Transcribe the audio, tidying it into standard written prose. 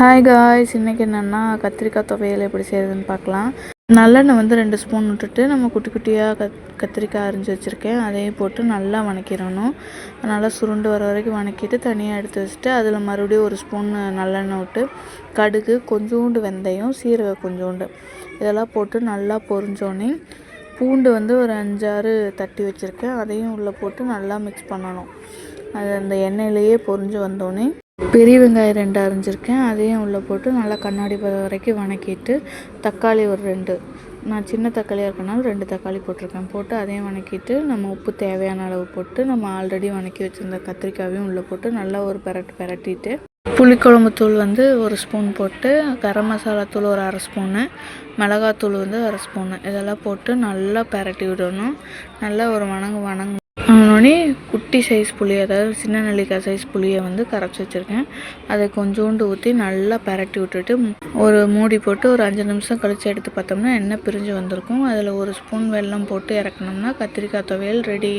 Hi guys, இன்றைக்கி என்னென்னா கத்திரிக்காய் துவையல் எப்படி செய்கிறதுன்னு பார்க்கலாம். நல்லெண்ணெய் வந்து 2 ஸ்பூன் விட்டுட்டு நம்ம குட்டி குட்டியாக கத்திரிக்காய் அரிஞ்சு வச்சுருக்கேன். அதையும் போட்டு நல்லா வணக்கிடணும். நல்லா சுருண்டு வர வரைக்கும் வணக்கிட்டு தனியாக எடுத்து வச்சுட்டு அதில் மறுபடியும் 1 ஸ்பூன் நல்லெண்ணெய் விட்டு கடுகு, கொஞ்சோண்டு வெந்தயம், சீரகம் கொஞ்சோண்டு இதெல்லாம் போட்டு நல்லா பொரிஞ்சோடனே பூண்டு வந்து ஒரு 5-6 தட்டி வச்சுருக்கேன். அதையும் உள்ளே போட்டு நல்லா மிக்ஸ் பண்ணணும். அது அந்த எண்ணெயிலேயே பொரிஞ்சு வந்தோடனே பெரிய வெங்காயம் 2 அரிஞ்சிருக்கேன். அதையும் உள்ளே போட்டு நல்லா கண்ணாடி பதம் வரைக்கும் வணக்கிட்டு தக்காளி ஒரு 2, நான் சின்ன தக்காளியாக இருக்கனால 2 தக்காளி போட்டிருக்கேன். போட்டு அதையும் வணக்கிட்டு நம்ம உப்பு தேவையான அளவு போட்டு நம்ம ஆல்ரெடி வணக்கி வச்சுருந்த கத்திரிக்காயும் உள்ளே போட்டு நல்லா ஒரு பெரட்டிட்டு புளிக்குழம்பு தூள் வந்து 1 ஸ்பூன் போட்டு, கரம் மசாலா தூள் ஒரு 1/2 ஸ்பூனு, மிளகாத்தூள் வந்து 1/2 ஸ்பூனு இதெல்லாம் போட்டு நல்லா பெரட்டி விடணும். நல்லா ஒரு வணங்கினோடனே குட்டி சைஸ் புளி, அதாவது சின்ன நெல்லிக்காய் சைஸ் புளியை வந்து கரைச்சி வச்சுருக்கேன். அதை கொஞ்சோண்டு ஊற்றி நல்லா பெரட்டி விட்டுட்டு ஒரு மூடி போட்டு ஒரு 5 நிமிஷம் கழித்து எடுத்து பார்த்தோம்னா எண்ணெய் பிரிஞ்சு வந்திருக்கும். அதில் 1 ஸ்பூன் வெல்லம் போட்டு இறக்கணும்னா கத்திரிக்காய் துவையல் ரெடி.